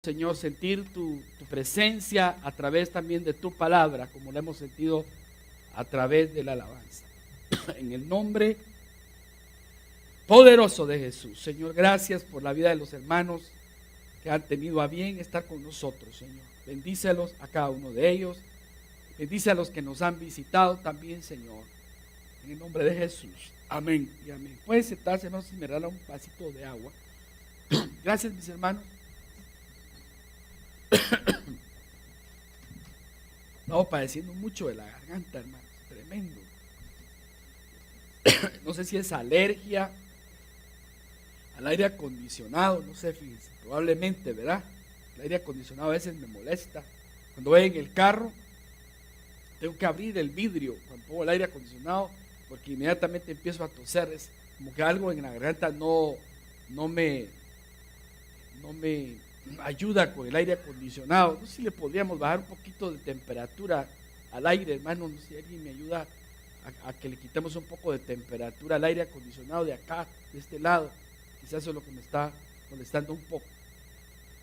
Señor, sentir tu presencia a través también de tu palabra, como la hemos sentido a través de la alabanza. En el nombre poderoso de Jesús. Señor, gracias por la vida de los hermanos que han tenido a bien estar con nosotros, Señor. Bendícelos a cada uno de ellos. Bendice a los que nos han visitado también, Señor. En el nombre de Jesús. Amén y amén. Pueden sentarse, hermanos, y me regalan un vasito de agua. Gracias, mis hermanos. Estamos padeciendo mucho de la garganta, hermano, tremendo. No sé si es alergia al aire acondicionado, no sé, fíjense, probablemente, ¿verdad? El aire acondicionado a veces me molesta. Cuando voy en el carro, tengo que abrir el vidrio cuando pongo el aire acondicionado, porque inmediatamente empiezo a toser. Es como que algo en la garganta no me ayuda con el aire acondicionado. No sé si le podríamos bajar un poquito de temperatura al aire, hermano. No sé si alguien me ayuda a que le quitemos un poco de temperatura al aire acondicionado de acá, de este lado. Quizás eso es lo que me está molestando un poco.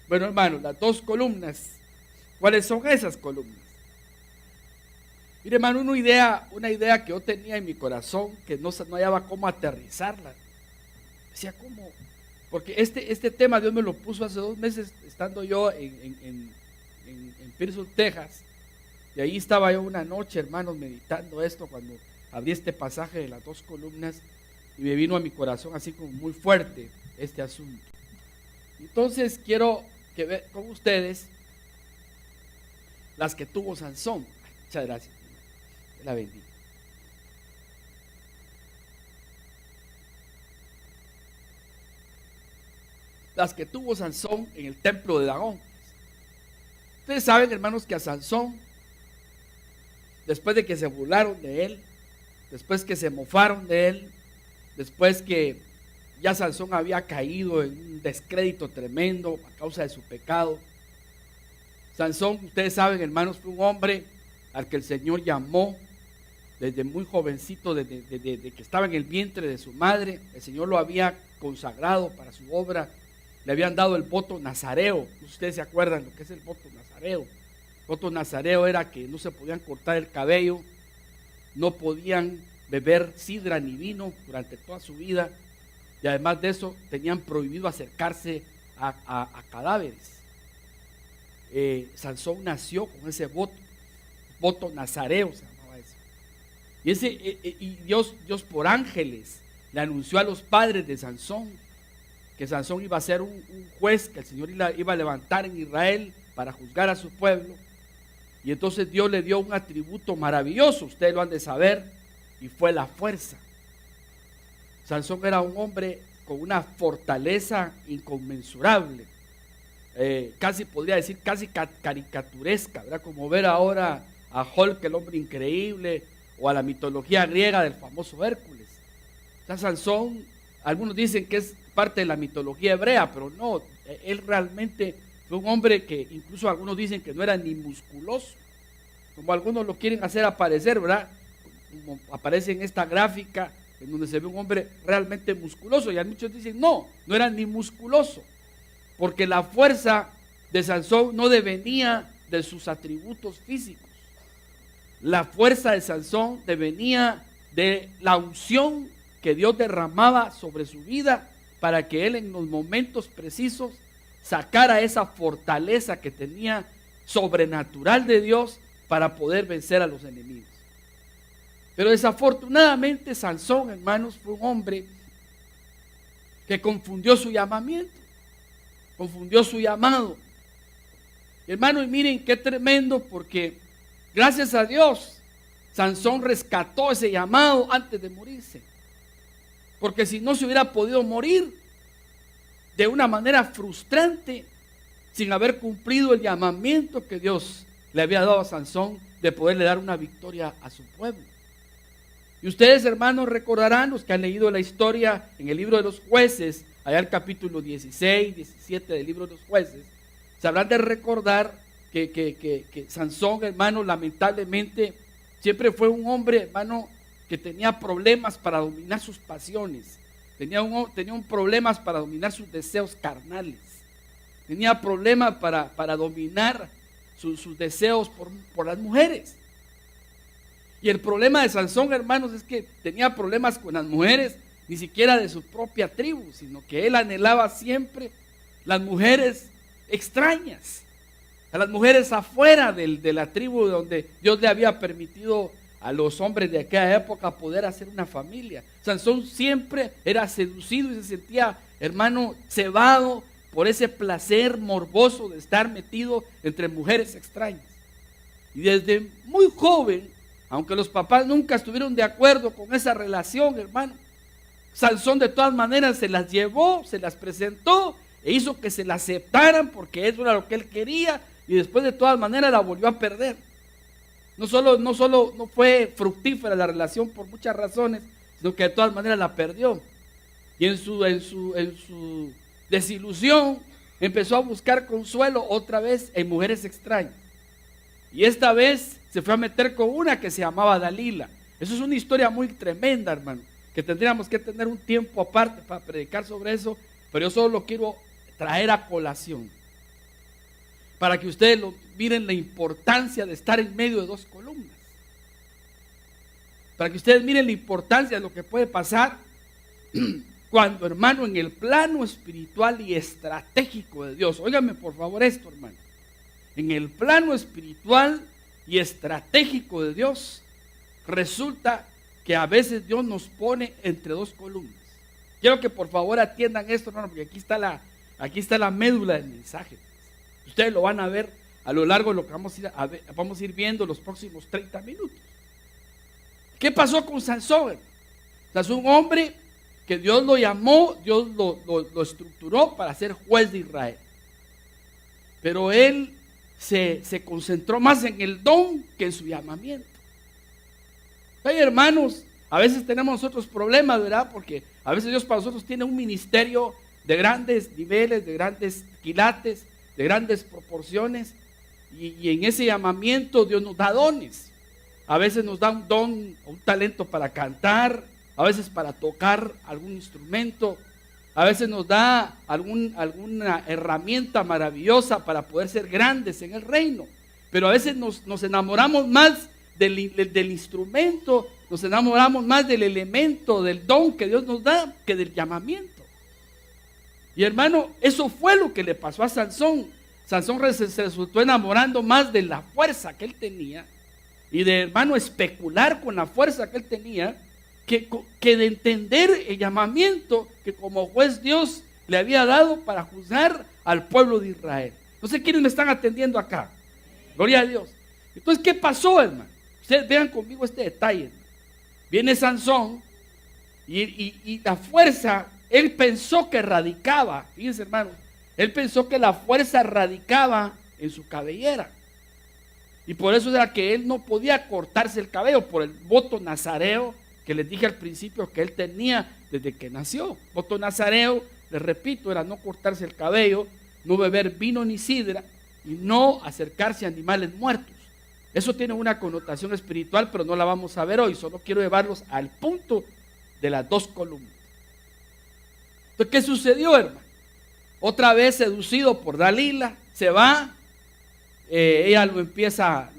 Bueno, hermano, las dos columnas. ¿Cuáles son esas columnas? Mire, hermano, una idea que yo tenía en mi corazón, que no hallaba cómo aterrizarla. Decía, ¿cómo? Porque este tema Dios me lo puso hace 2 meses, estando yo en Pearsall, Texas. Y ahí estaba yo una noche, hermanos, meditando esto, cuando abrí este pasaje de las dos columnas, y me vino a mi corazón así como muy fuerte este asunto. Entonces quiero que vean con ustedes las que tuvo Sansón. Muchas gracias, la bendiga. Las que tuvo Sansón en el templo de Dagón. Ustedes saben, hermanos, que a Sansón, después de que se burlaron de él, después que se mofaron de él, después que ya Sansón había caído en un descrédito tremendo a causa de su pecado, Sansón, ustedes saben, hermanos, fue un hombre al que el Señor llamó desde muy jovencito, desde que estaba en el vientre de su madre. El Señor lo había consagrado para su obra. Le habían dado el voto nazareo. Ustedes se acuerdan lo que es el voto nazareo. El voto nazareo era que no se podían cortar el cabello, no podían beber sidra ni vino durante toda su vida, y además de eso tenían prohibido acercarse a cadáveres. Sansón nació con ese voto nazareo se llamaba eso. Y Dios por ángeles le anunció a los padres de Sansón que Sansón iba a ser un juez, que el Señor iba a levantar en Israel para juzgar a su pueblo. Y entonces Dios le dio un atributo maravilloso, ustedes lo han de saber, y fue la fuerza. Sansón era un hombre con una fortaleza inconmensurable, casi podría decir, casi caricaturesca, ¿verdad? Como ver ahora a Hulk, el hombre increíble, o a la mitología griega del famoso Hércules. O sea, Sansón, algunos dicen que es parte de la mitología hebrea, pero no, él realmente fue un hombre que incluso algunos dicen que no era ni musculoso, como algunos lo quieren hacer aparecer, ¿verdad? Como aparece en esta gráfica, en donde se ve un hombre realmente musculoso, y muchos dicen, no era ni musculoso, porque la fuerza de Sansón no devenía de sus atributos físicos. La fuerza de Sansón devenía de la unción que Dios derramaba sobre su vida, para que él en los momentos precisos sacara esa fortaleza que tenía sobrenatural de Dios para poder vencer a los enemigos. Pero desafortunadamente Sansón, hermanos, fue un hombre que confundió su llamamiento, confundió su llamado. Hermanos, y miren qué tremendo, porque gracias a Dios Sansón rescató ese llamado antes de morirse. Porque si no, se hubiera podido morir de una manera frustrante, sin haber cumplido el llamamiento que Dios le había dado a Sansón de poderle dar una victoria a su pueblo. Y ustedes, hermanos, recordarán, los que han leído la historia en el libro de los jueces, allá el capítulo 16, 17 del libro de los jueces, sabrán de recordar que Sansón, hermano, lamentablemente siempre fue un hombre, hermano, que tenía problemas para dominar sus pasiones, tenía un problemas para dominar sus deseos carnales. tenía problemas para dominar sus deseos por las mujeres. Y el problema de Sansón, hermanos, es que tenía problemas con las mujeres, ni siquiera de su propia tribu, sino que él anhelaba siempre las mujeres extrañas, a las mujeres afuera de la tribu donde Dios le había permitido a los hombres de aquella época poder hacer una familia. Sansón siempre era seducido y se sentía, hermano, cebado por ese placer morboso de estar metido entre mujeres extrañas. Y desde muy joven, aunque los papás nunca estuvieron de acuerdo con esa relación, hermano, Sansón de todas maneras se las llevó, se las presentó e hizo que se la aceptaran porque eso era lo que él quería, y después de todas maneras la volvió a perder. No solo no fue fructífera la relación por muchas razones, sino que de todas maneras la perdió. Y en su desilusión empezó a buscar consuelo otra vez en mujeres extrañas. Y esta vez se fue a meter con una que se llamaba Dalila. Eso es una historia muy tremenda, hermano, que tendríamos que tener un tiempo aparte para predicar sobre eso, pero yo solo lo quiero traer a colación para que ustedes miren la importancia de estar en medio de dos columnas, para que ustedes miren la importancia de lo que puede pasar cuando, hermano, en el plano espiritual y estratégico de Dios, óigame por favor esto, hermano, en el plano espiritual y estratégico de Dios, resulta que a veces Dios nos pone entre dos columnas. Quiero que por favor atiendan esto, hermano, porque aquí está la médula del mensaje. Ustedes lo van a ver a lo largo de lo que vamos a ir viendo los próximos 30 minutos. ¿Qué pasó con Sansón? Sansón, un hombre que Dios lo llamó, Dios lo estructuró para ser juez de Israel. Pero él se concentró más en el don que en su llamamiento. Hey, hermanos, a veces tenemos nosotros problemas, ¿verdad? Porque a veces Dios para nosotros tiene un ministerio de grandes niveles, de grandes quilates, de grandes proporciones, y en ese llamamiento Dios nos da dones. A veces nos da un don, un talento para cantar, a veces para tocar algún instrumento, a veces nos da alguna herramienta maravillosa para poder ser grandes en el reino. Pero a veces nos enamoramos más del instrumento, nos enamoramos más del elemento, del don que Dios nos da, que del llamamiento. Y hermano, eso fue lo que le pasó a Sansón. Sansón se resultó enamorando más de la fuerza que él tenía y de, hermano, especular con la fuerza que él tenía, que de entender el llamamiento que como juez Dios le había dado para juzgar al pueblo de Israel. No sé quiénes me están atendiendo acá. Gloria a Dios. Entonces, ¿qué pasó, hermano? Ustedes vean conmigo este detalle, hermano. Viene Sansón y la fuerza, él pensó que radicaba, fíjense, hermano, él pensó que la fuerza radicaba en su cabellera. Y por eso era que él no podía cortarse el cabello por el voto nazareo que les dije al principio que él tenía desde que nació. Voto nazareo, les repito, era no cortarse el cabello, no beber vino ni sidra y no acercarse a animales muertos. Eso tiene una connotación espiritual, pero no la vamos a ver hoy. Solo quiero llevarlos al punto de las dos columnas. Entonces, ¿qué sucedió, hermano? Otra vez seducido por Dalila, se va. Ella lo empieza,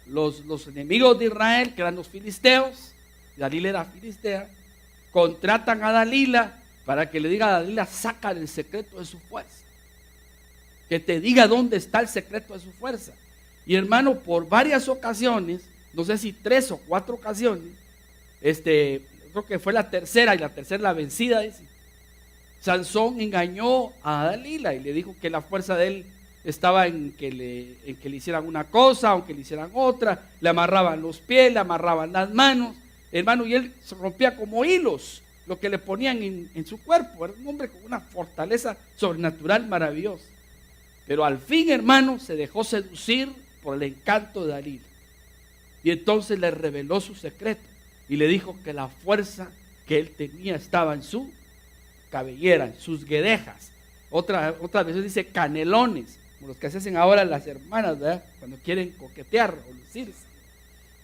los enemigos de Israel, que eran los filisteos, Dalila era filistea, contratan a Dalila para que le diga a Dalila: saca el secreto de su fuerza, que te diga dónde está el secreto de su fuerza. Y hermano, por varias ocasiones, no sé si 3 o 4 ocasiones, creo que fue la tercera, y la tercera la vencida, dice, Sansón engañó a Dalila y le dijo que la fuerza de él estaba en que le hicieran una cosa, aunque le hicieran otra, le amarraban los pies, le amarraban las manos, hermano, y él se rompía como hilos lo que le ponían en su cuerpo. Era un hombre con una fortaleza sobrenatural maravillosa. Pero al fin, hermano, se dejó seducir por el encanto de Dalila. Y entonces le reveló su secreto y le dijo que la fuerza que él tenía estaba en su cabellera, en sus guedejas. Otra vez dice canelones, como los que se hacen ahora las hermanas, ¿verdad? Cuando quieren coquetear o lucirse.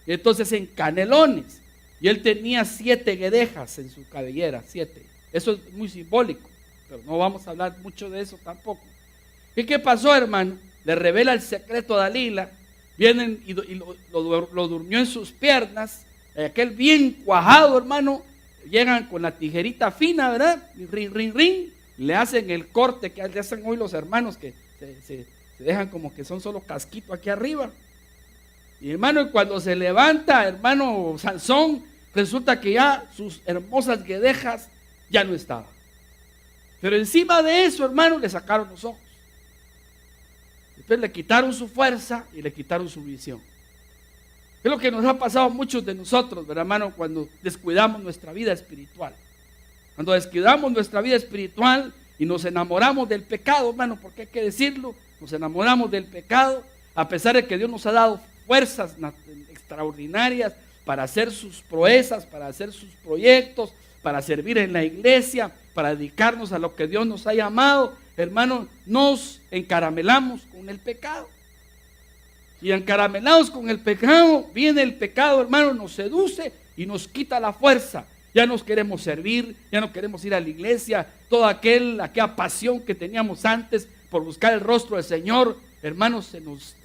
Y entonces en canelones. Y él tenía 7 guedejas en su cabellera, 7. Eso es muy simbólico. pero no vamos a hablar mucho de eso tampoco. ¿Y qué pasó, hermano? Le revela el secreto a Dalila, vienen y lo durmió en sus piernas, aquel bien cuajado, hermano, llegan con la tijerita fina, ¿verdad? Y rin, le hacen el corte que le hacen hoy los hermanos que se dejan como que son solo casquito aquí arriba. Y hermano, cuando se levanta, hermano Sansón, resulta que ya sus hermosas guedejas ya no estaban. Pero encima de eso, hermano, le sacaron los ojos. Después le quitaron su fuerza y le quitaron su visión. Es lo que nos ha pasado a muchos de nosotros, ¿verdad, hermano? Cuando descuidamos nuestra vida espiritual. Cuando descuidamos nuestra vida espiritual y nos enamoramos del pecado, hermano, porque hay que decirlo, nos enamoramos del pecado, a pesar de que Dios nos ha dado fuerzas extraordinarias para hacer sus proezas, para hacer sus proyectos, para servir en la iglesia, para dedicarnos a lo que Dios nos ha llamado, hermano, nos encaramelamos con el pecado. Y encaramelados con el pecado, viene el pecado, hermano, nos seduce y nos quita la fuerza. Ya nos queremos servir, ya no queremos ir a la iglesia, toda aquella pasión que teníamos antes por buscar el rostro del Señor, hermanos, se nos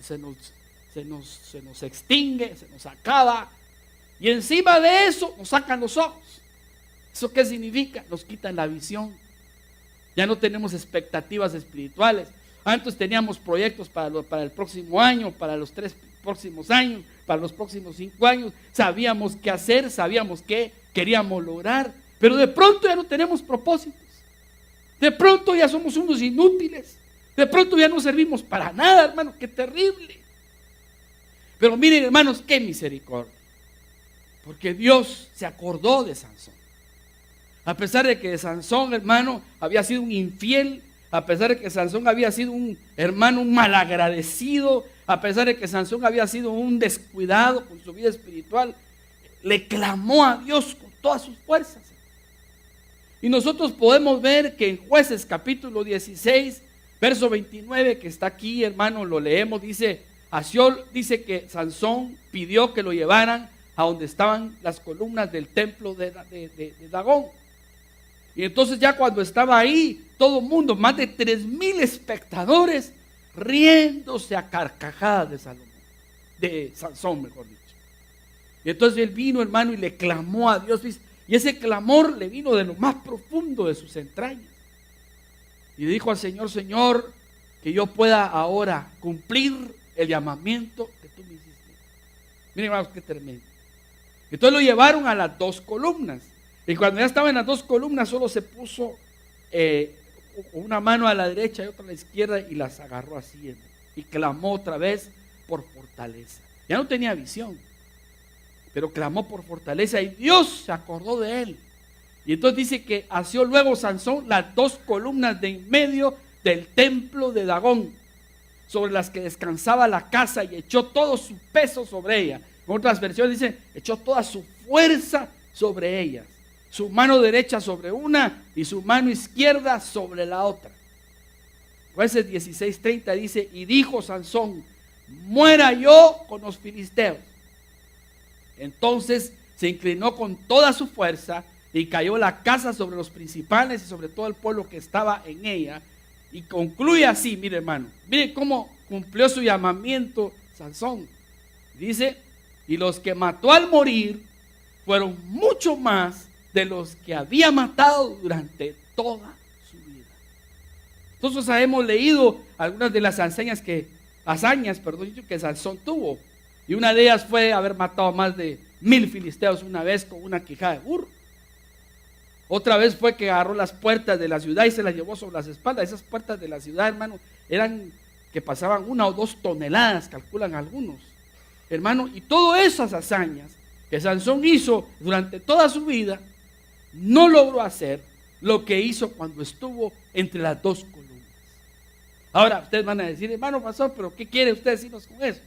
extingue, se nos acaba. Y encima de eso nos sacan los ojos. ¿Eso qué significa? Nos quitan la visión. Ya no tenemos expectativas espirituales. Antes teníamos proyectos para el próximo año, para los 3 próximos años, para los próximos 5 años. Sabíamos qué hacer, sabíamos qué queríamos lograr. Pero de pronto ya no tenemos propósitos. De pronto ya somos unos inútiles. De pronto ya no servimos para nada, hermano. Qué terrible. Pero miren, hermanos, qué misericordia. Porque Dios se acordó de Sansón. A pesar de que Sansón, hermano, había sido un infiel, a pesar de que Sansón había sido un hermano, un malagradecido, a pesar de que Sansón había sido un descuidado con su vida espiritual, le clamó a Dios con todas sus fuerzas. Y nosotros podemos ver que en Jueces capítulo 16, verso 29, que está aquí, hermano, lo leemos, dice que Sansón pidió que lo llevaran a donde estaban las columnas del templo de Dagón. Y entonces ya cuando estaba ahí, todo el mundo, más de 3,000 espectadores, riéndose a carcajadas de Sansón, mejor dicho. Y entonces él vino, hermano, y le clamó a Dios, y ese clamor le vino de lo más profundo de sus entrañas. Y dijo al Señor: Señor, que yo pueda ahora cumplir el llamamiento que tú me hiciste. Miren, hermanos, qué tremendo. Entonces lo llevaron a las 2 columnas. Y cuando ya estaba en las 2 columnas, solo se puso una mano a la derecha y otra a la izquierda y las agarró así, y clamó otra vez por fortaleza. Ya no tenía visión, pero clamó por fortaleza y Dios se acordó de él. Y entonces dice que asió luego Sansón las 2 columnas de en medio del templo de Dagón, sobre las que descansaba la casa, y echó todo su peso sobre ella. En otras versiones dice, echó toda su fuerza sobre ellas. Su mano derecha sobre una y su mano izquierda sobre la otra. Jueces 16:30 dice: y dijo Sansón: muera yo con los filisteos. Entonces se inclinó con toda su fuerza y cayó la casa sobre los principales y sobre todo el pueblo que estaba en ella. Y concluye así, mire, hermano, mire cómo cumplió su llamamiento Sansón. Dice: y los que mató al morir fueron mucho más de los que había matado durante toda su vida. Entonces hemos leído algunas de las hazañas que Sansón tuvo. Y una de ellas fue haber matado a más de 1,000 filisteos una vez con una quijada de burro. Otra vez fue que agarró las puertas de la ciudad y se las llevó sobre las espaldas. Esas puertas de la ciudad, hermano, eran que pasaban 1 o 2 toneladas, calculan algunos. Hermano, y todas esas hazañas que Sansón hizo durante toda su vida, no logró hacer lo que hizo cuando estuvo entre las 2 columnas. Ahora ustedes van a decir: hermano pastor, pero ¿qué quiere usted decirnos con eso?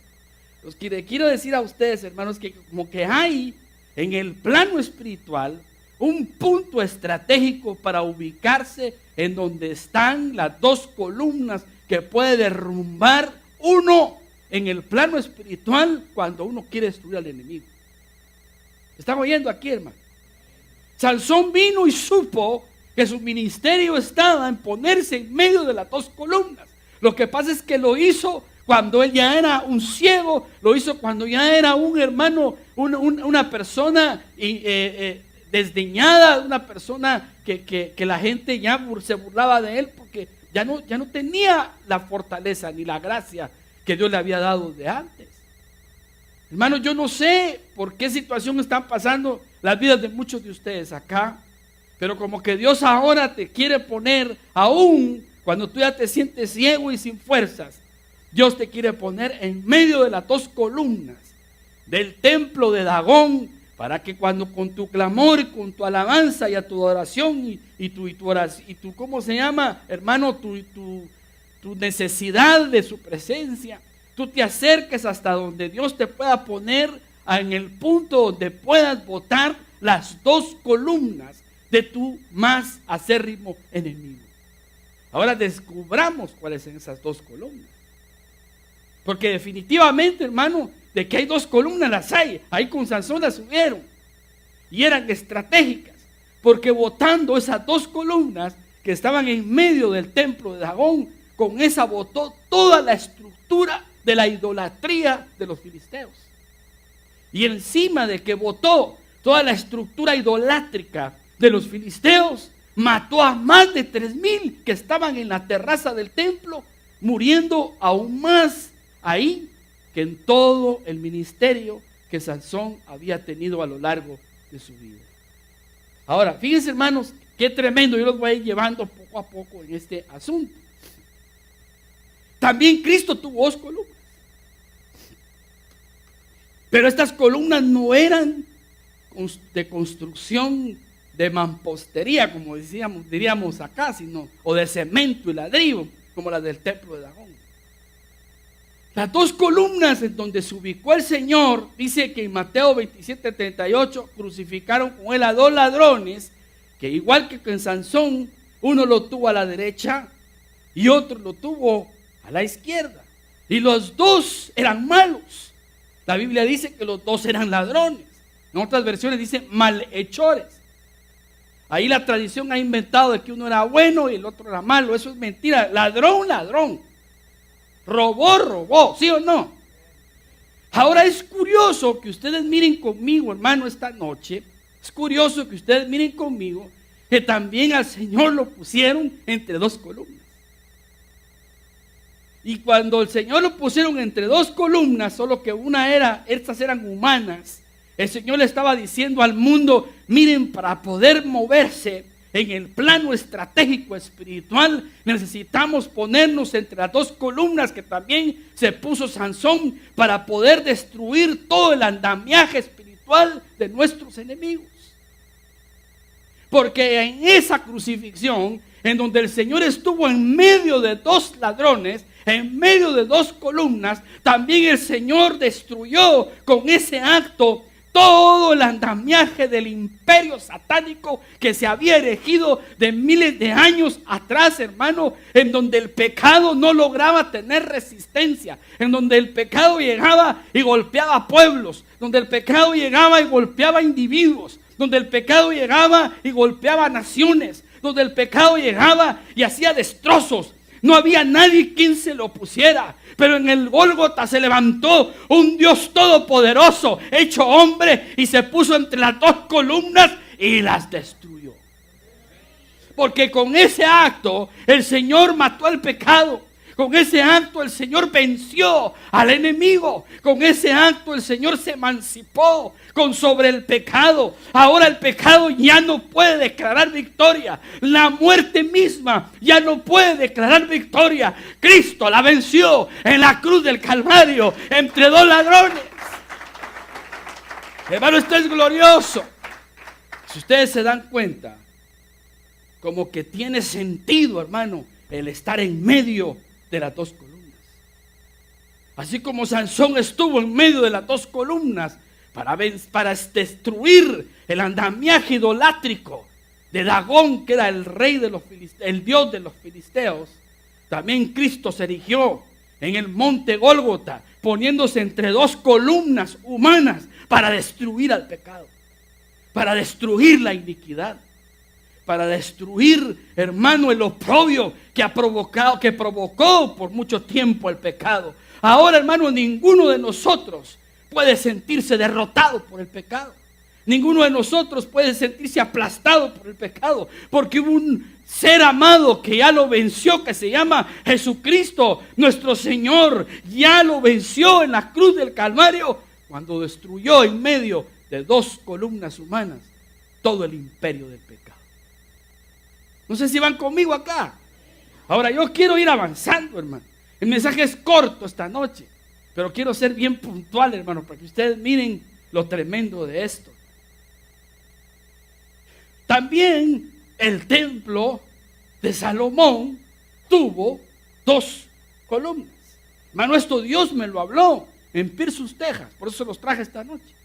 Los que quiero decir a ustedes, hermanos, que como que hay en el plano espiritual un punto estratégico para ubicarse en donde están las 2 columnas que puede derrumbar uno en el plano espiritual cuando uno quiere destruir al enemigo. ¿Están oyendo aquí, hermano? Sansón vino y supo que su ministerio estaba en ponerse en medio de las dos columnas. Lo que pasa es que lo hizo cuando él ya era un ciego, lo hizo cuando ya era un hermano, una persona desdeñada, una persona que la gente ya se burlaba de él porque ya no tenía la fortaleza ni la gracia que Dios le había dado de antes. Hermanos, yo no sé por qué situación están pasando las vidas de muchos de ustedes acá, pero como que Dios ahora te quiere poner, aún cuando tú ya te sientes ciego y sin fuerzas, Dios te quiere poner en medio de las dos columnas del templo de Dagón, para que cuando con tu clamor y con tu alabanza y a tu adoración y tu ¿cómo se llama, hermano? Tu necesidad de su presencia, tú te acerques hasta donde Dios te pueda poner en el punto donde puedas botar las dos columnas de tu más acérrimo enemigo. Ahora descubramos cuáles son esas dos columnas. Porque definitivamente, hermano, de que hay dos columnas las hay. Ahí con Sansón las subieron. Y eran estratégicas. Porque botando esas dos columnas que estaban en medio del templo de Dagón, con esa botó toda la estructura de la idolatría de los filisteos. Y encima de que botó toda la estructura idolátrica de los filisteos, mató a más de 3,000 que estaban en la terraza del templo, muriendo aún más ahí que en todo el ministerio que Sansón había tenido a lo largo de su vida. Ahora, fíjense, hermanos, qué tremendo. Yo los voy a ir llevando poco a poco en este asunto. También Cristo tuvo dos columnas, pero estas columnas no eran de construcción de mampostería, como diríamos acá, sino, o de cemento y ladrillo, como las del templo de Dagón. Las dos columnas en donde se ubicó el Señor, dice que en Mateo 27:38 crucificaron con él a dos ladrones, que igual que en Sansón, uno lo tuvo a la derecha y otro lo tuvo a la izquierda. Y los dos eran malos. La Biblia dice que los dos eran ladrones. En otras versiones dice malhechores. Ahí la tradición ha inventado de que uno era bueno y el otro era malo. Eso es mentira. Ladrón, ladrón. Robó, robó. ¿Sí o no? Ahora es curioso que ustedes miren conmigo, hermano, esta noche. Es curioso que ustedes miren conmigo que también al Señor lo pusieron entre dos columnas. Y cuando el Señor lo pusieron entre dos columnas, solo que estas eran humanas, el Señor le estaba diciendo al mundo: miren, para poder moverse en el plano estratégico espiritual, necesitamos ponernos entre las dos columnas que también se puso Sansón, para poder destruir todo el andamiaje espiritual de nuestros enemigos. Porque en esa crucifixión, en donde el Señor estuvo en medio de dos ladrones, en medio de dos columnas, también el Señor destruyó con ese acto todo el andamiaje del imperio satánico que se había erigido de miles de años atrás, hermano, en donde el pecado no lograba tener resistencia, en donde el pecado llegaba y golpeaba pueblos, donde el pecado llegaba y golpeaba individuos, donde el pecado llegaba y golpeaba naciones, donde el pecado llegaba y hacía destrozos. No había nadie quien se lo pusiera. Pero en el Gólgota se levantó un Dios todopoderoso, hecho hombre, y se puso entre las dos columnas y las destruyó. Porque con ese acto el Señor mató al pecado. Con ese acto el Señor venció al enemigo. Con ese acto el Señor se emancipó sobre el pecado. Ahora el pecado ya no puede declarar victoria. La muerte misma ya no puede declarar victoria. Cristo la venció en la cruz del Calvario entre dos ladrones. Hermano, esto es glorioso. Si ustedes se dan cuenta, como que tiene sentido, hermano, el estar en medio de las dos columnas. Así como Sansón estuvo en medio de las dos columnas para destruir el andamiaje idolátrico de Dagón, que era el rey de los filisteos, el dios de los filisteos, también Cristo se erigió en el monte Gólgota, poniéndose entre dos columnas humanas para destruir al pecado, para destruir la iniquidad. para destruir, hermano, el oprobio que provocó por mucho tiempo el pecado. Ahora, hermano, ninguno de nosotros puede sentirse derrotado por el pecado. Ninguno de nosotros puede sentirse aplastado por el pecado, porque hubo un ser amado que ya lo venció, que se llama Jesucristo, nuestro Señor. Ya lo venció en la cruz del Calvario, cuando destruyó en medio de 2 columnas humanas todo el imperio del pecado. No sé si van conmigo acá. Ahora yo quiero ir avanzando, hermano. El mensaje es corto esta noche, pero quiero ser bien puntual, hermano, para que ustedes miren lo tremendo de esto. También el templo de Salomón tuvo 2 columnas. Hermano, esto Dios me lo habló en Pirsus, Texas. Por eso se los traje esta noche.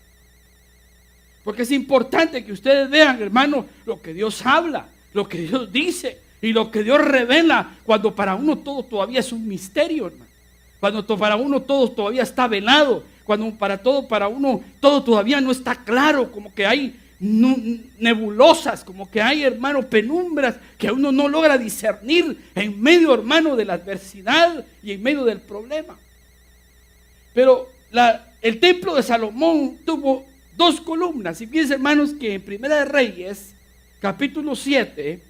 Porque es importante que ustedes vean, hermano, lo que Dios habla, lo que Dios dice y lo que Dios revela, cuando para uno todo todavía es un misterio, hermano. Cuando para uno todo todavía está velado, cuando para uno todo todavía no está claro, como que hay nebulosas, como que hay, hermano, penumbras que uno no logra discernir en medio, hermano, de la adversidad y en medio del problema. Pero el templo de Salomón tuvo 2 columnas. Y fíjense, hermanos, que en Primera de Reyes, capítulo 7,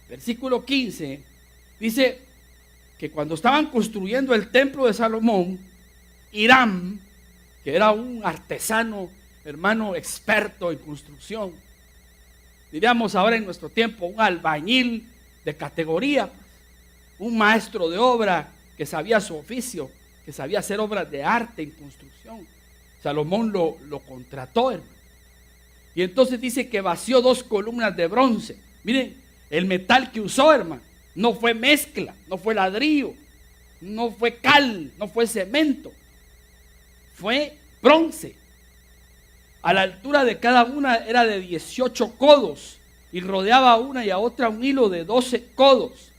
versículo 15, dice que cuando estaban construyendo el templo de Salomón, Hiram, que era un artesano, hermano, experto en construcción, diríamos ahora en nuestro tiempo, un albañil de categoría, un maestro de obra que sabía su oficio, que sabía hacer obras de arte en construcción. Salomón lo contrató, hermano. Y entonces dice que vació 2 columnas de bronce. Miren, el metal que usó, hermano, no fue mezcla, no fue ladrillo, no fue cal, no fue cemento, fue bronce. A la altura de cada una era de 18 codos y rodeaba a una y a otra un hilo de 12 codos.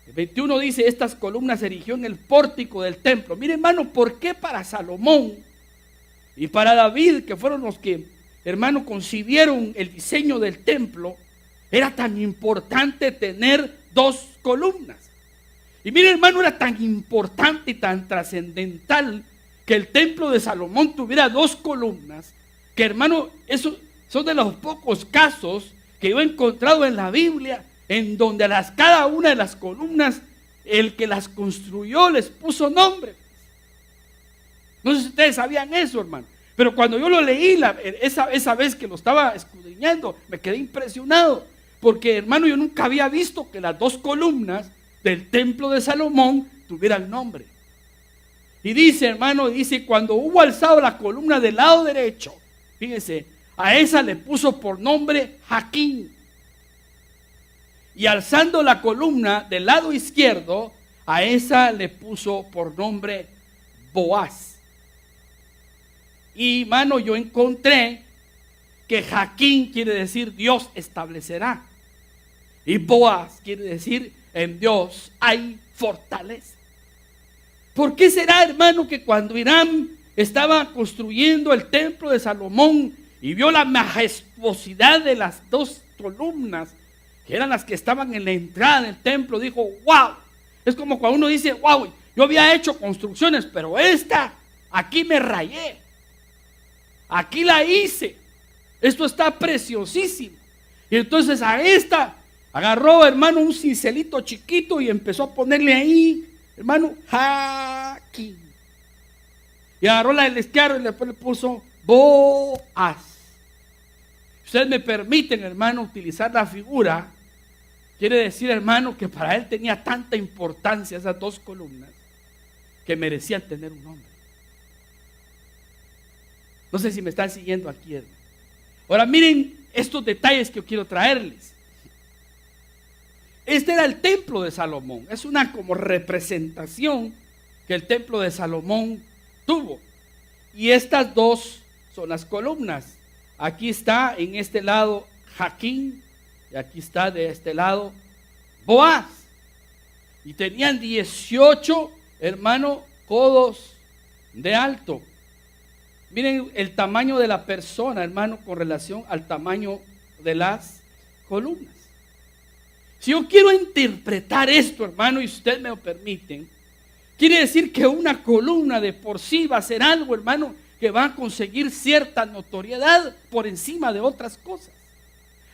El 21 dice: estas columnas se erigió en el pórtico del templo. Miren, hermano, ¿por qué para Salomón y para David, que fueron los que, hermano, concibieron el diseño del templo, era tan importante tener 2 columnas? Y miren, hermano, era tan importante y tan trascendental que el templo de Salomón tuviera 2 columnas, que, hermano, esos son de los pocos casos que yo he encontrado en la Biblia en donde cada una de las columnas, el que las construyó les puso nombre. No sé si ustedes sabían eso, hermano, pero cuando yo lo leí esa vez que lo estaba escudriñando, me quedé impresionado, porque, hermano, yo nunca había visto que las 2 columnas del templo de Salomón tuvieran nombre. Y dice, hermano, cuando hubo alzado la columna del lado derecho, fíjense, a esa le puso por nombre Jaquín. Y alzando la columna del lado izquierdo, a esa le puso por nombre Boaz. Y, hermano, yo encontré que Jaquín quiere decir Dios establecerá. Y Boaz quiere decir en Dios hay fortaleza. ¿Por qué será, hermano, que cuando Hiram estaba construyendo el templo de Salomón y vio la majestuosidad de las 2 columnas, que eran las que estaban en la entrada del templo, dijo: wow? Es como cuando uno dice: wow, yo había hecho construcciones, pero esta, aquí me rayé, aquí la hice, esto está preciosísimo. Y entonces a esta agarró, hermano, un cincelito chiquito y empezó a ponerle ahí, hermano, Jaquín. Y agarró la del izquierdo y después le puso Boaz. Ustedes me permiten, hermano, utilizar la figura. Quiere decir, hermano, que para él tenía tanta importancia esas 2 columnas que merecían tener un nombre. No sé si me están siguiendo aquí, hermano. Ahora miren estos detalles que yo quiero traerles. Este era el templo de Salomón. Es una como representación que el templo de Salomón tuvo. Y estas 2 son las columnas. Aquí está en este lado Jaquín y aquí está de este lado Boaz. Y tenían 18, hermano, codos de alto. Miren el tamaño de la persona, hermano, con relación al tamaño de las columnas. Si yo quiero interpretar esto, hermano, y usted me lo permiten, quiere decir que una columna de por sí va a ser algo, hermano, que va a conseguir cierta notoriedad por encima de otras cosas.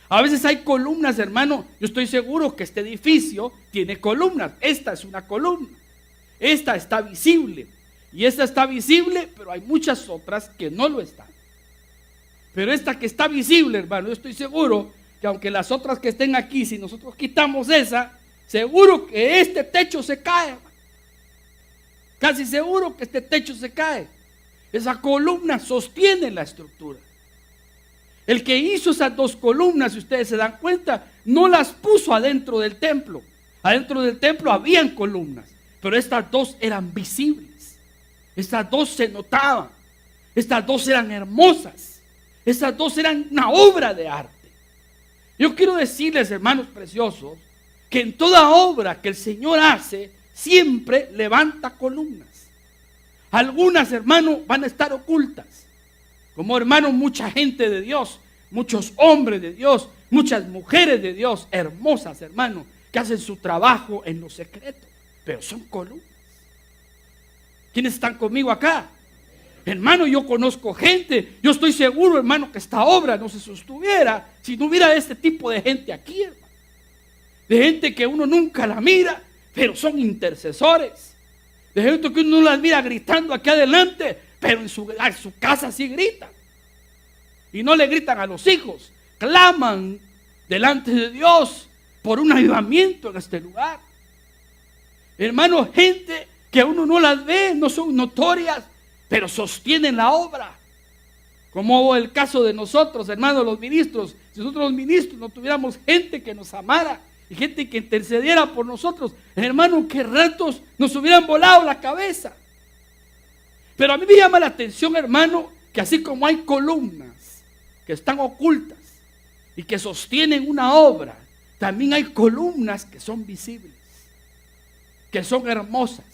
A veces hay columnas, hermano. Yo estoy seguro que este edificio tiene columnas. Esta es una columna. Esta está visible. Y esta está visible, pero hay muchas otras que no lo están. Pero esta que está visible, hermano, yo estoy seguro que aunque las otras que estén aquí, si nosotros quitamos esa, seguro que este techo se cae, hermano. Casi seguro que este techo se cae. Esa columna sostiene la estructura. El que hizo esas dos columnas, si ustedes se dan cuenta, no las puso adentro del templo. Adentro del templo habían columnas, pero estas dos eran visibles. Estas dos se notaban. Estas dos eran hermosas. Estas dos eran una obra de arte. Yo quiero decirles, hermanos preciosos, que en toda obra que el Señor hace, siempre levanta columnas. Algunas, hermanos, van a estar ocultas. Como, hermanos, mucha gente de Dios, muchos hombres de Dios, muchas mujeres de Dios, hermosas, hermanos, que hacen su trabajo en lo secreto, pero son columnas. ¿Quiénes están conmigo acá? Hermano, yo conozco gente, yo estoy seguro, hermano, que esta obra no se sostuviera si no hubiera este tipo de gente aquí, hermano. De gente que uno nunca la mira, pero son intercesores. De gente que uno no las mira gritando aquí adelante, pero en su casa sí gritan. Y no le gritan a los hijos, claman delante de Dios por un avivamiento en este lugar. Hermano, gente que uno no las ve, no son notorias, pero sostienen la obra. Como el caso de nosotros, hermanos, los ministros. Si nosotros los ministros no tuviéramos gente que nos amara y gente que intercediera por nosotros, hermano, qué ratos nos hubieran volado la cabeza. Pero a mí me llama la atención, hermano, que así como hay columnas que están ocultas y que sostienen una obra, también hay columnas que son visibles, que son hermosas.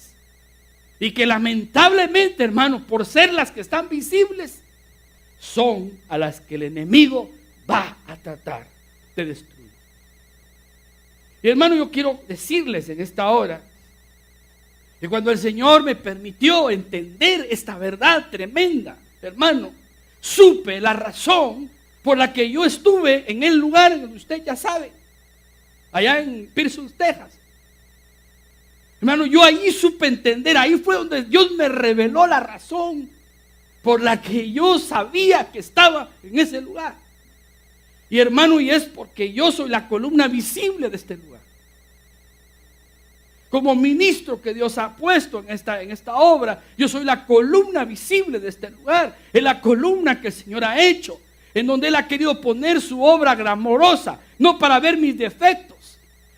Y que lamentablemente, hermanos, por ser las que están visibles, son a las que el enemigo va a tratar de destruir. Y hermano, yo quiero decirles en esta hora que cuando el Señor me permitió entender esta verdad tremenda, hermano, supe la razón por la que yo estuve en el lugar en donde usted ya sabe, allá en Pearson, Texas. Hermano, yo ahí supe entender, ahí fue donde Dios me reveló la razón por la que yo sabía que estaba en ese lugar. Y hermano, y es porque yo soy la columna visible de este lugar. Como ministro que Dios ha puesto en esta obra, yo soy la columna visible de este lugar. Es la columna que el Señor ha hecho, en donde Él ha querido poner su obra glamorosa, no para ver mis defectos,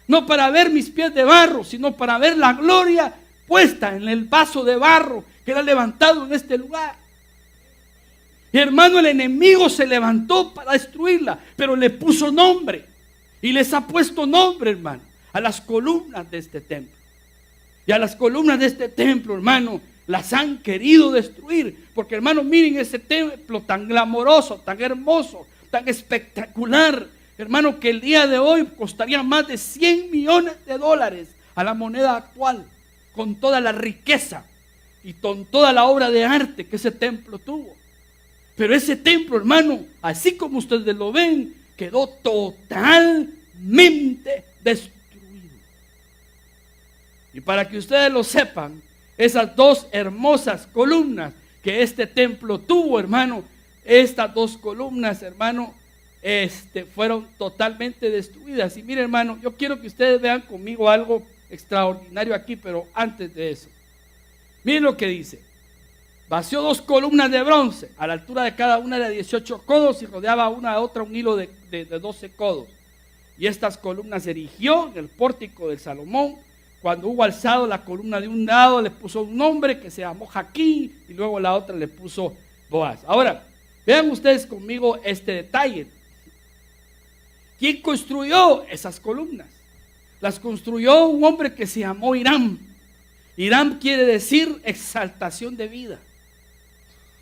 no para ver mis pies de barro, sino para ver la gloria puesta en el vaso de barro que era levantado en este lugar. Y hermano, el enemigo se levantó para destruirla, pero le puso nombre. Y les ha puesto nombre, hermano, a las columnas de este templo. Y a las columnas de este templo, hermano, las han querido destruir. Porque, hermano, miren ese templo tan glamoroso, tan hermoso, tan espectacular, hermano, que el día de hoy costaría más de $100 millones a la moneda actual, con toda la riqueza y con toda la obra de arte que ese templo tuvo. Pero ese templo, hermano, así como ustedes lo ven, quedó totalmente destruido. Y para que ustedes lo sepan, esas dos hermosas columnas que este templo tuvo, hermano, estas dos columnas, hermano, fueron totalmente destruidas. Y mire, hermano, yo quiero que ustedes vean conmigo algo extraordinario aquí, pero antes de eso, miren lo que dice. Vació 2 columnas de bronce, a la altura de cada una de 18 codos, y rodeaba una a otra un hilo de 12 codos. Y estas columnas se erigió en el pórtico de Salomón. Cuando hubo alzado la columna de un lado, le puso un nombre que se llamó Jaquín, y luego la otra le puso Boaz. Ahora, vean ustedes conmigo este detalle. ¿Quién construyó esas columnas? Las construyó un hombre que se llamó Hiram. Hiram quiere decir exaltación de vida.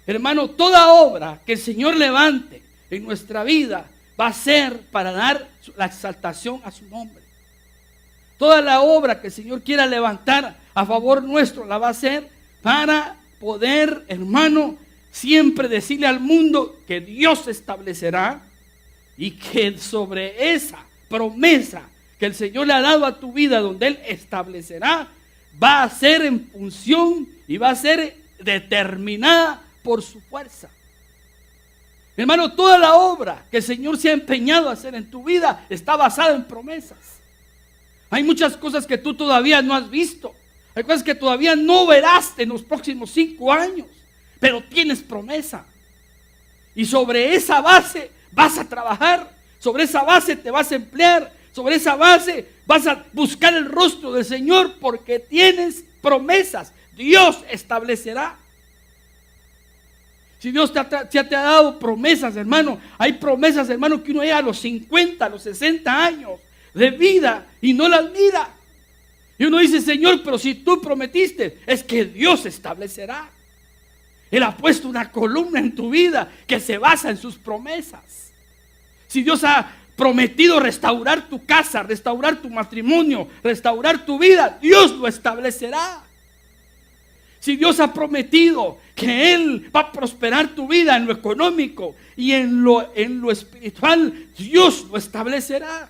Hermano, toda obra que el Señor levante en nuestra vida va a ser para dar la exaltación a su nombre. Toda la obra que el Señor quiera levantar a favor nuestro la va a hacer para poder, hermano, siempre decirle al mundo que Dios establecerá y que sobre esa promesa que el Señor le ha dado a tu vida, donde Él establecerá, va a ser en función y va a ser determinada por su fuerza. Hermano, toda la obra que el Señor se ha empeñado a hacer en tu vida está basada en promesas. Hay muchas cosas que tú todavía no has visto. Hay cosas que todavía no verás en los próximos 5 años. Pero tienes promesa. Y sobre esa base vas a trabajar. Sobre esa base te vas a emplear. Sobre esa base vas a buscar el rostro del Señor porque tienes promesas. Dios establecerá. Si Dios ya te ha dado promesas, hermano. Hay promesas, hermano, que uno llega a los 50, a los 60 años de vida y no las mira. Y uno dice, Señor, pero si tú prometiste, es que Dios establecerá. Él ha puesto una columna en tu vida que se basa en sus promesas. Si Dios ha prometido restaurar tu casa, restaurar tu matrimonio, restaurar tu vida, Dios lo establecerá. Si Dios ha prometido que Él va a prosperar tu vida en lo económico y en lo espiritual, Dios lo establecerá.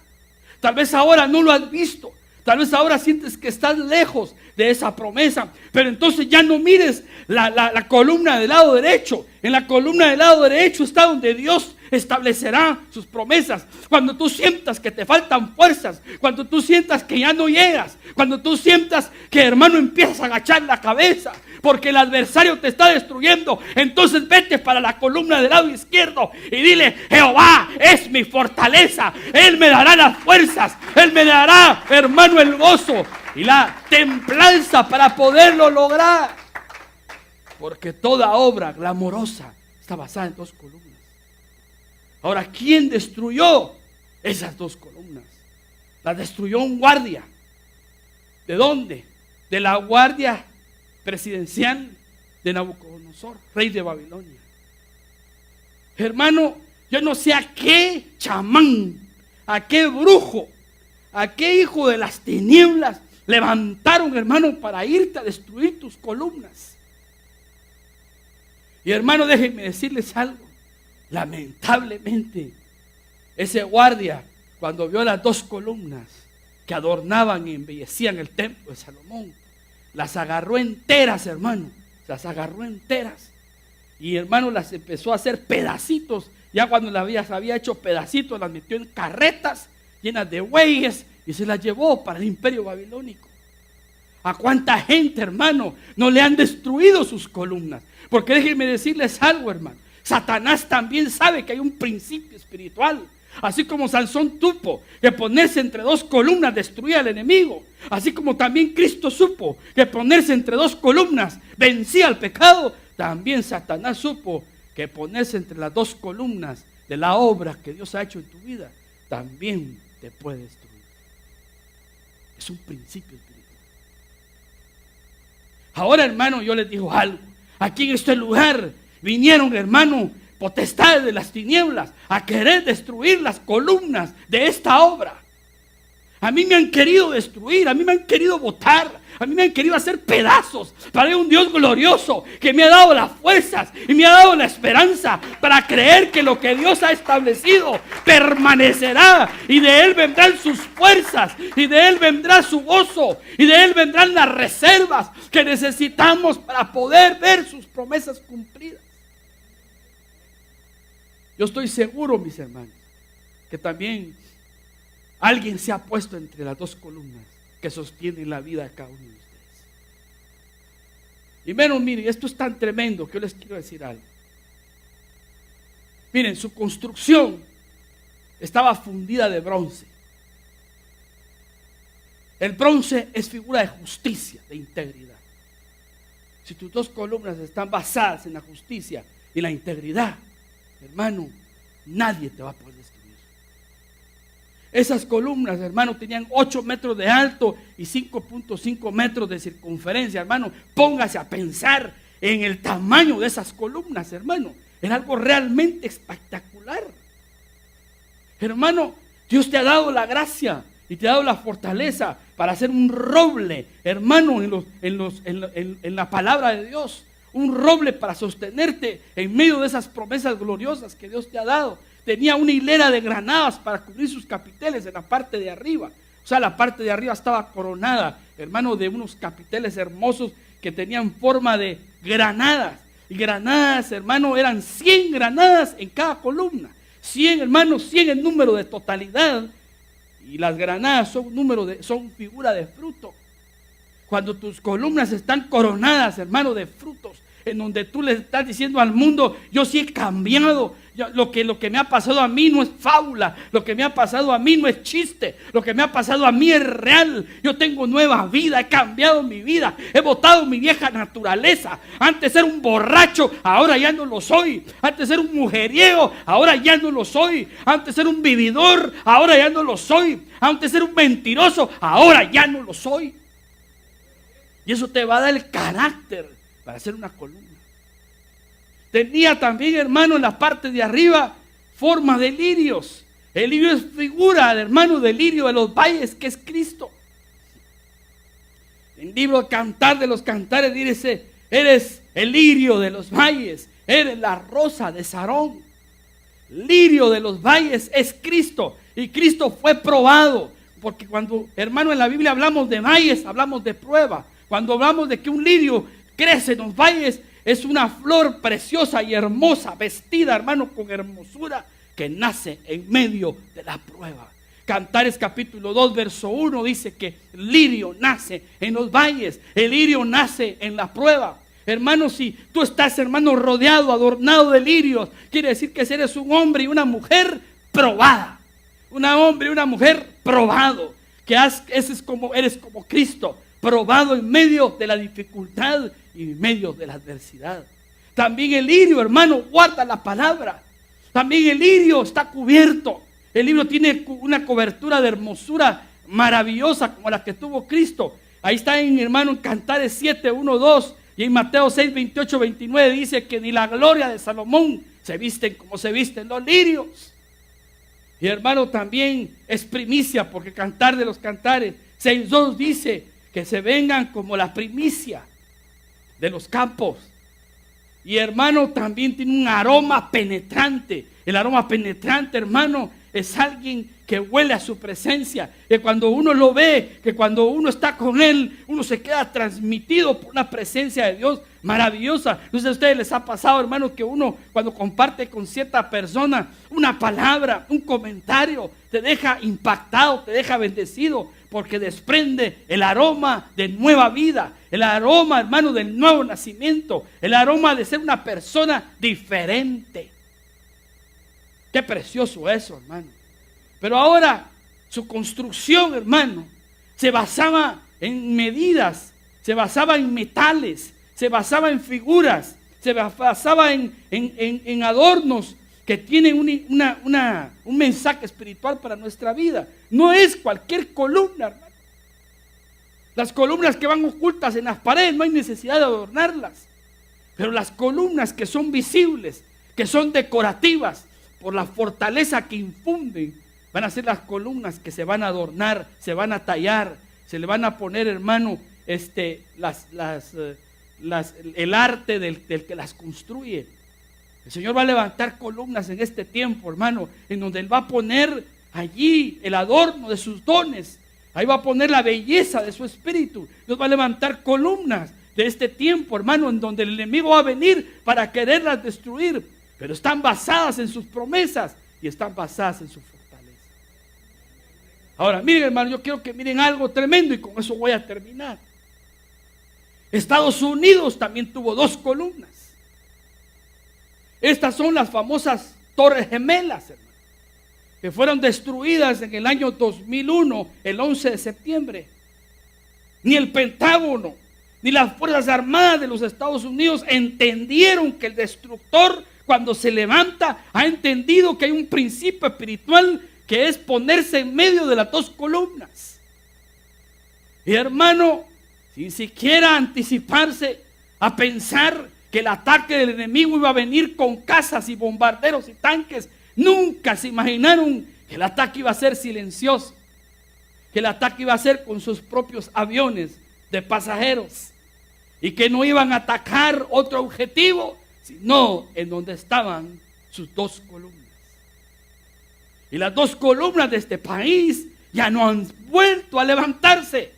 Tal vez ahora no lo has visto. Tal vez ahora sientes que estás lejos de esa promesa. Pero entonces ya no mires la columna del lado derecho. En la columna del lado derecho está donde Dios establecerá sus promesas. Cuando tú sientas que te faltan fuerzas, cuando tú sientas que ya no llegas, cuando tú sientas que, hermano, empiezas a agachar la cabeza porque el adversario te está destruyendo, entonces vete para la columna del lado izquierdo y dile: Jehová es mi fortaleza, Él me dará las fuerzas, Él me dará, hermano, el gozo y la templanza para poderlo lograr. Porque toda obra glamorosa está basada en 2 columnas. Ahora, ¿quién destruyó esas 2 columnas? Las destruyó un guardia. ¿De dónde? De la guardia presidencial de Nabucodonosor, rey de Babilonia. Hermano, yo no sé a qué chamán, a qué brujo, a qué hijo de las tinieblas levantaron, hermano, para irte a destruir tus columnas. Y, hermano, déjenme decirles algo. Lamentablemente, ese guardia, cuando vio las 2 columnas que adornaban y embellecían el templo de Salomón, las agarró enteras, hermano. Las agarró enteras. Y, hermano, las empezó a hacer pedacitos. Ya cuando las había hecho pedacitos, las metió en carretas llenas de bueyes y se las llevó para el imperio babilónico. ¿A cuánta gente, hermano, no le han destruido sus columnas? Porque déjenme decirles algo, hermano. Satanás también sabe que hay un principio espiritual. Así como Sansón supo que ponerse entre 2 columnas destruía al enemigo, así como también Cristo supo que ponerse entre 2 columnas vencía al pecado, también Satanás supo que ponerse entre las 2 columnas de la obra que Dios ha hecho en tu vida también te puede destruir. Es un principio espiritual. Ahora, hermano, yo les digo algo. Aquí en este lugar vinieron, hermano, potestades de las tinieblas a querer destruir las columnas de esta obra. A mí me han querido destruir, a mí me han querido botar, a mí me han querido hacer pedazos. Para un Dios glorioso que me ha dado las fuerzas y me ha dado la esperanza para creer que lo que Dios ha establecido permanecerá, y de Él vendrán sus fuerzas, y de Él vendrá su gozo, y de Él vendrán las reservas que necesitamos para poder ver sus promesas cumplidas. Yo estoy seguro, mis hermanos, que también alguien se ha puesto entre las 2 columnas que sostienen la vida de cada uno de ustedes. Y menos, miren, esto es tan tremendo que yo les quiero decir algo. Miren, su construcción estaba fundida de bronce. El bronce es figura de justicia, de integridad. Si tus 2 columnas están basadas en la justicia y la integridad, hermano, nadie te va a poder destruir. Esas columnas, hermano, tenían 8 metros de alto y 5.5 metros de circunferencia, hermano. Póngase a pensar en el tamaño de esas columnas, hermano. Era algo realmente espectacular. Hermano, Dios te ha dado la gracia y te ha dado la fortaleza para ser un roble, hermano, en la palabra de Dios. Un roble para sostenerte en medio de esas promesas gloriosas que Dios te ha dado. Tenía una hilera de granadas para cubrir sus capiteles en la parte de arriba. O sea, la parte de arriba estaba coronada, hermano, de unos capiteles hermosos que tenían forma de granadas. Y granadas, hermano, eran 100 granadas en cada columna. 100, hermano, 100 el número de totalidad. Y las granadas son figura de fruto. Cuando tus columnas están coronadas, hermano, de frutos, en donde tú le estás diciendo al mundo, yo sí he cambiado, lo que me ha pasado a mí no es fábula, lo que me ha pasado a mí no es chiste, lo que me ha pasado a mí es real, yo tengo nueva vida, he cambiado mi vida, he botado mi vieja naturaleza. Antes era un borracho, ahora ya no lo soy. Antes era un mujeriego, ahora ya no lo soy. Antes era un vividor, ahora ya no lo soy. Antes era un mentiroso, ahora ya no lo soy. Y eso te va a dar el carácter para hacer una columna. Tenía también, hermano, en la parte de arriba forma de lirios. El lirio es figura, hermano, del lirio de los valles, que es Cristo. En el libro Cantar de los Cantares dice: eres el lirio de los valles, eres la rosa de Sarón. Lirio de los valles es Cristo, y Cristo fue probado. Porque cuando, hermano, en la Biblia hablamos de valles, hablamos de prueba. Cuando hablamos de que un lirio crece en los valles, es una flor preciosa y hermosa, vestida, hermano, con hermosura, que nace en medio de la prueba. Cantares capítulo 2, verso 1 dice que el lirio nace en los valles, el lirio nace en la prueba. Hermano, si tú estás, hermano, rodeado, adornado de lirios, quiere decir que eres un hombre y una mujer probada. Un hombre y una mujer probado. Eres como Cristo, probado en medio de la dificultad y en medio de la adversidad. También el lirio, hermano, guarda la palabra. También el lirio está cubierto. El lirio tiene una cobertura de hermosura maravillosa como la que tuvo Cristo. Ahí está en, hermano, en Cantares 7, 1, 2. Y en Mateo 6, 28, 29 dice que ni la gloria de Salomón se visten como se visten los lirios. Y hermano, también es primicia, porque Cantar de los Cantares 6, 2 dice que se vengan como la primicia de los campos. Y hermano, también tiene un aroma penetrante. El aroma penetrante, hermano, es alguien que huele a su presencia, que cuando uno lo ve, que cuando uno está con él, uno se queda transmitido por una presencia de Dios maravillosa. No sé si a ustedes les ha pasado, hermano, que uno cuando comparte con cierta persona una palabra, un comentario, te deja impactado, te deja bendecido, porque desprende el aroma de nueva vida, el aroma, hermano, del nuevo nacimiento, el aroma de ser una persona diferente. Qué precioso eso, hermano. Pero ahora su construcción, hermano, se basaba en medidas, se basaba en metales, se basaba en figuras, se basaba en adornos que tienen un mensaje espiritual para nuestra vida. No es cualquier columna, hermano. Las columnas que van ocultas en las paredes no hay necesidad de adornarlas. Pero las columnas que son visibles, que son decorativas, por la fortaleza que infunden, van a ser las columnas que se van a adornar, se van a tallar, se le van a poner, hermano, el arte del que las construye. El Señor va a levantar columnas en este tiempo, hermano, en donde Él va a poner allí el adorno de sus dones. Ahí va a poner la belleza de su espíritu. Dios va a levantar columnas de este tiempo, hermano, en donde el enemigo va a venir para quererlas destruir. Pero están basadas en sus promesas y están basadas en su fortaleza. Ahora, miren, hermano, yo quiero que miren algo tremendo y con eso voy a terminar. Estados Unidos también tuvo 2 columnas. Estas son las famosas Torres Gemelas, hermano, que fueron destruidas en el año 2001, el 11 de septiembre. Ni el Pentágono, ni las Fuerzas Armadas de los Estados Unidos entendieron que el destructor, cuando se levanta, ha entendido que hay un principio espiritual que es ponerse en medio de las 2 columnas. Y hermano, sin siquiera anticiparse a pensar que el ataque del enemigo iba a venir con casas y bombarderos y tanques, nunca se imaginaron que el ataque iba a ser silencioso, que el ataque iba a ser con sus propios aviones de pasajeros y que no iban a atacar otro objetivo, sino en donde estaban sus dos columnas. Y las dos columnas de este país ya no han vuelto a levantarse.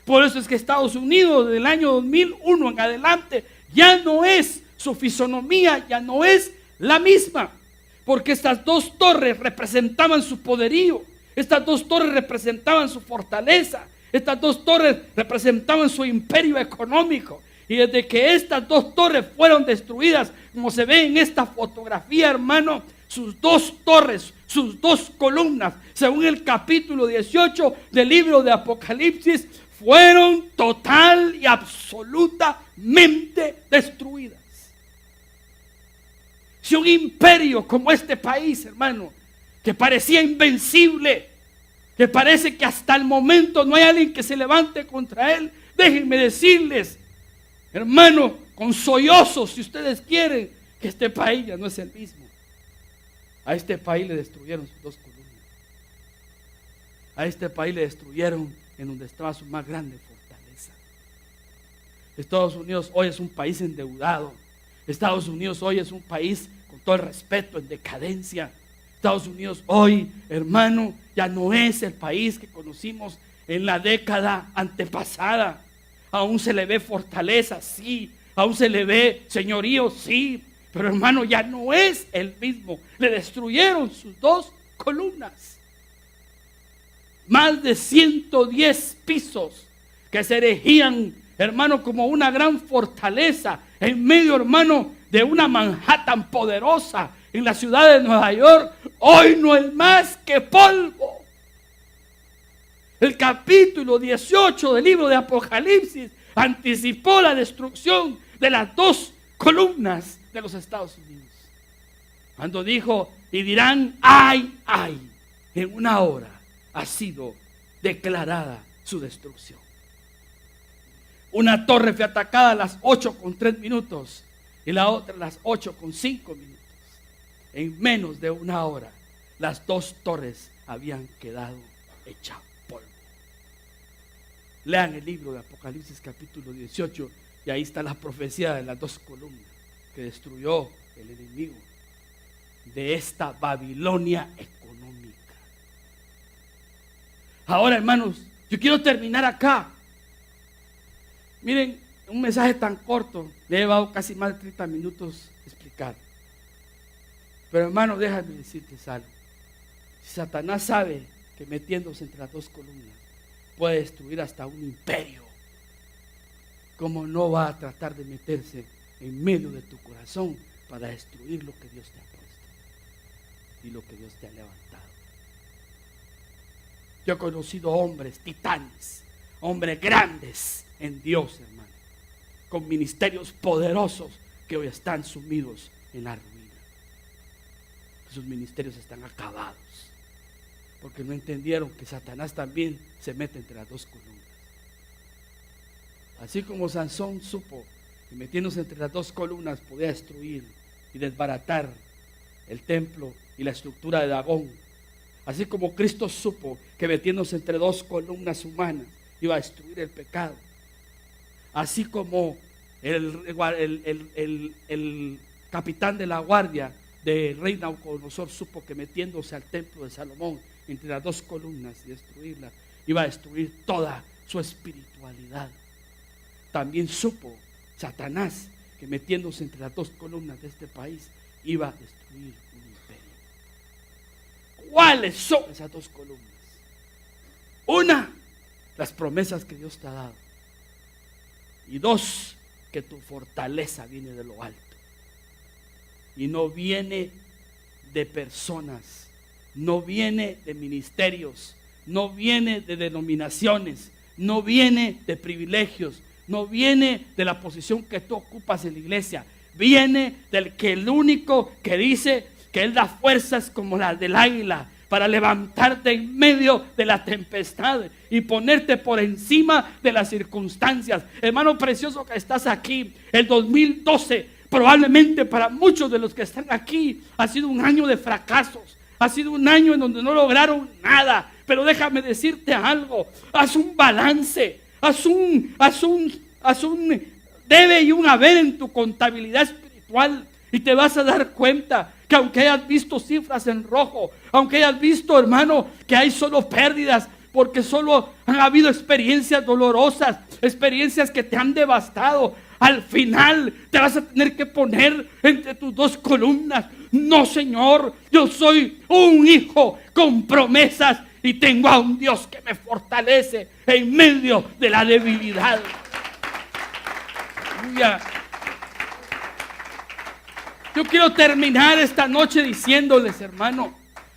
Por eso es que Estados Unidos del año 2001 en adelante ya no es, su fisonomía ya no es la misma. Porque estas dos torres representaban su poderío. Estas dos torres representaban su fortaleza. Estas dos torres representaban su imperio económico. Y desde que estas dos torres fueron destruidas, como se ve en esta fotografía, hermano, sus dos torres, sus dos columnas, según el capítulo 18 del libro de Apocalipsis, fueron total y absolutamente destruidas. Si un imperio como este país, hermano, que parecía invencible, que parece que hasta el momento no hay alguien que se levante contra él, déjenme decirles, hermano, con sollozos, si ustedes quieren, que este país ya no es el mismo. A este país le destruyeron sus dos columnas. A este país le destruyeron en donde estaba su más grande fortaleza. Estados Unidos hoy es un país endeudado. Estados Unidos hoy es un país, con todo el respeto, en decadencia. Estados Unidos hoy, hermano, ya no es el país que conocimos en la década antepasada. Aún se le ve fortaleza, sí. Aún se le ve señorío, sí. Pero hermano, ya no es el mismo. Le destruyeron sus dos columnas. Más de 110 pisos que se erigían, hermano, como una gran fortaleza en medio, hermano, de una Manhattan poderosa en la ciudad de Nueva York, hoy no es más que polvo. El capítulo 18 del libro de Apocalipsis anticipó la destrucción de las dos columnas de los Estados Unidos. Cuando dijo, y dirán, ay, ay, en una hora ha sido declarada su destrucción. Una torre fue atacada a las 8:03 y la otra a las 8:05. En menos de una hora, las dos torres habían quedado hechas polvo. Lean el libro de Apocalipsis capítulo 18 y ahí está la profecía de las dos columnas que destruyó el enemigo de esta Babilonia económica. Ahora, hermanos, yo quiero terminar acá. Miren, un mensaje tan corto, le he llevado casi más de 30 minutos explicar. Pero hermano, déjame decirte algo. Si Satanás sabe que metiéndose entre las dos columnas puede destruir hasta un imperio, ¿cómo no va a tratar de meterse en medio de tu corazón para destruir lo que Dios te ha puesto y lo que Dios te ha levantado? Yo he conocido hombres titanes, hombres grandes en Dios, hermano, con ministerios poderosos que hoy están sumidos en la ruina. Sus ministerios están acabados porque no entendieron que Satanás también se mete entre las dos columnas. Así como Sansón supo que metiéndose entre las dos columnas podía destruir y desbaratar el templo y la estructura de Dagón, así como Cristo supo que metiéndose entre dos columnas humanas iba a destruir el pecado, así como el capitán de la guardia del rey Nabucodonosor supo que metiéndose al templo de Salomón entre las dos columnas y destruirla, iba a destruir toda su espiritualidad. También supo Satanás que metiéndose entre las dos columnas de este país iba a destruir un imperio. ¿Cuáles son esas dos columnas? Una, las promesas que Dios te ha dado. Y dos, que tu fortaleza viene de lo alto. Y no viene de personas, no viene de ministerios, no viene de denominaciones, no viene de privilegios, no viene de la posición que tú ocupas en la iglesia. Viene del que el único que dice que Él da fuerzas como las del águila para levantarte en medio de la tempestad y ponerte por encima de las circunstancias. Hermano precioso que estás aquí, el 2012 probablemente para muchos de los que están aquí ha sido un año de fracasos, Ha sido un año en donde no lograron nada. Pero déjame decirte algo. Haz un balance. Haz un debe y un haber en tu contabilidad espiritual. Y te vas a dar cuenta que aunque hayas visto cifras en rojo, aunque hayas visto, hermano, que hay solo pérdidas, porque solo han habido experiencias dolorosas, experiencias que te han devastado, al final te vas a tener que poner entre tus dos columnas. No, Señor, yo soy un hijo con promesas y tengo a un Dios que me fortalece en medio de la debilidad. Aleluya. Yo quiero terminar esta noche diciéndoles, hermano,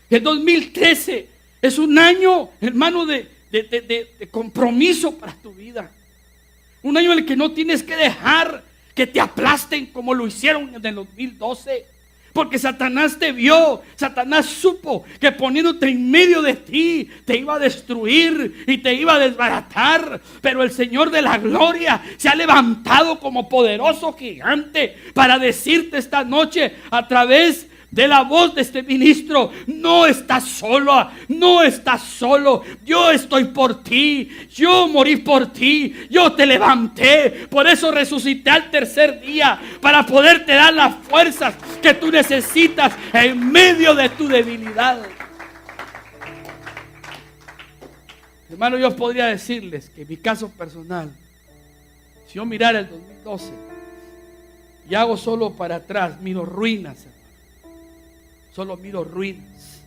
que el 2013 es un año, hermano, de compromiso para tu vida. Un año en el que no tienes que dejar que te aplasten como lo hicieron en el 2012. Porque Satanás te vio, Satanás supo que poniéndote en medio de ti te iba a destruir y te iba a desbaratar. Pero el Señor de la gloria se ha levantado como poderoso gigante para decirte esta noche a través de la voz de este ministro: no estás solo, no estás solo. Yo estoy por ti, yo morí por ti, yo te levanté. Por eso resucité al tercer día, para poderte dar las fuerzas que tú necesitas en medio de tu debilidad. Hermano, yo podría decirles que en mi caso personal, si yo mirara el 2012 y hago solo para atrás, miro ruinas, hermano. Solo miro ruinas.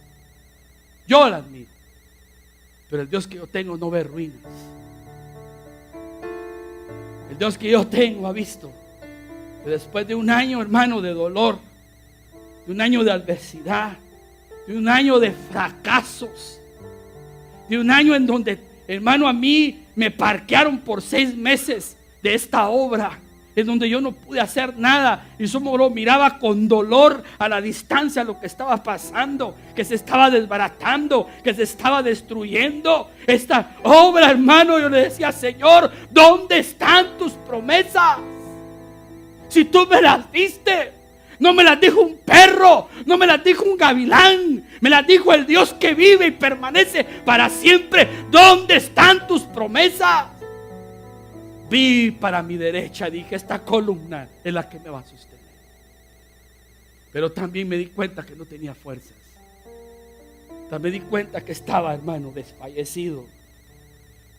Yo las miro. Pero el Dios que yo tengo no ve ruinas. El Dios que yo tengo ha visto que después de un año, hermano, de dolor, de un año de adversidad, de un año de fracasos, de un año en donde, hermano, a mí me parquearon por 6 meses de esta obra, en donde yo no pude hacer nada y solo miraba con dolor a la distancia lo que estaba pasando, que se estaba desbaratando, que se estaba destruyendo esta obra, hermano. Yo le decía: Señor, ¿dónde están tus promesas? Si tú me las diste, no me las dijo un perro, no me las dijo un gavilán, me las dijo el Dios que vive y permanece para siempre. ¿Dónde están tus promesas? Vi para mi derecha, dije: esta columna es la que me va a sostener. Pero también me di cuenta que no tenía fuerzas. También me di cuenta que estaba, hermano, desfallecido,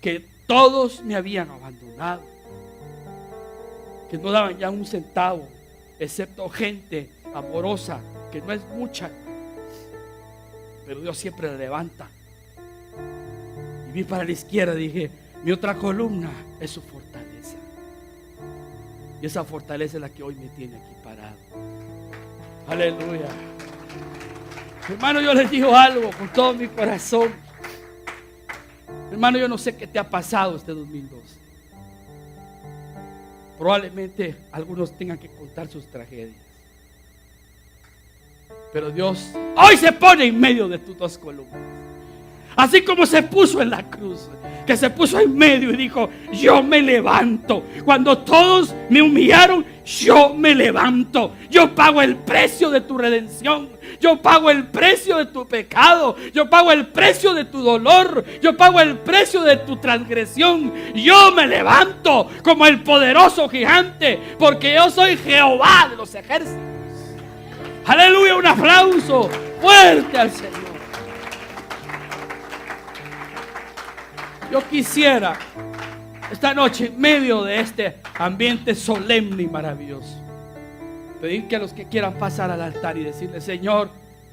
que todos me habían abandonado, que no daban ya un centavo, excepto gente amorosa, que no es mucha, pero Dios siempre la levanta. Y vi para la izquierda, dije: mi otra columna es su fortaleza. Y esa fortaleza es la que hoy me tiene aquí parado. Aleluya. Hermano, yo les digo algo con todo mi corazón. Hermano, yo no sé qué te ha pasado este 2012. Probablemente algunos tengan que contar sus tragedias. Pero Dios hoy se pone en medio de tus dos columnas. Así como se puso en la cruz, que se puso en medio y dijo: yo me levanto. Cuando todos me humillaron, yo me levanto. Yo pago el precio de tu redención. Yo pago el precio de tu pecado. Yo pago el precio de tu dolor. Yo pago el precio de tu transgresión. Yo me levanto como el poderoso gigante, porque yo soy Jehová de los ejércitos. Aleluya, un aplauso fuerte al Señor. Yo quisiera esta noche, en medio de este ambiente solemne y maravilloso, pedir que a los que quieran pasar al altar y decirle: Señor,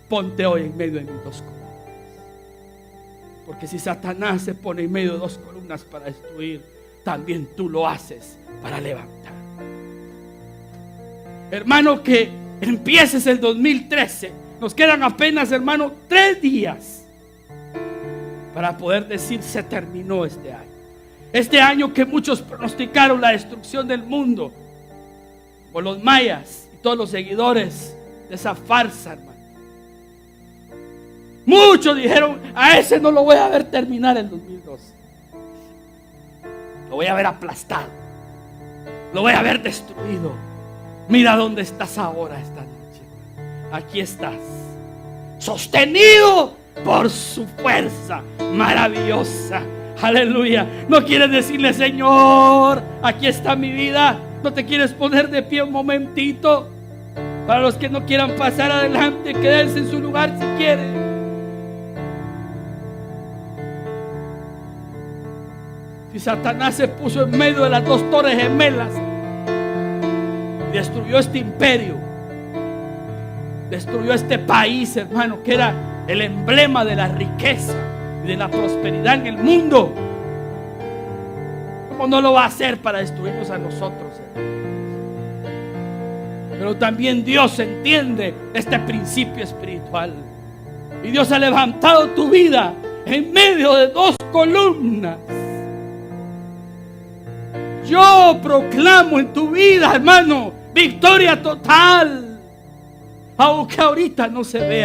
ponte hoy en medio de mis dos columnas. Porque si Satanás se pone en medio de dos columnas para destruir, también tú lo haces para levantar. Hermano, que empieces el 2013. Nos quedan apenas, hermano, 3 días para poder decir: se terminó este año. Este año que muchos pronosticaron la destrucción del mundo, como los mayas y todos los seguidores de esa farsa, hermano. Muchos dijeron: a ese no lo voy a ver terminar el 2012. Lo voy a ver aplastado, lo voy a ver destruido. Mira dónde estás ahora esta noche. Aquí estás. sostenido por su fuerza maravillosa. Aleluya. No quieres decirle: Señor, aquí está mi vida. No te quieres poner de pie un momentito. Para los que no quieran pasar adelante, quédense en su lugar si quieren. Si Satanás se puso en medio de las dos torres gemelas y destruyó este imperio, destruyó este país, hermano, que era el emblema de la riqueza y de la prosperidad en el mundo, ¿cómo no lo va a hacer para destruirnos a nosotros, hermano? Pero también Dios entiende este principio espiritual, y Dios ha levantado tu vida en medio de dos columnas. Yo proclamo en tu vida, hermano, victoria total, aunque ahorita no se vea.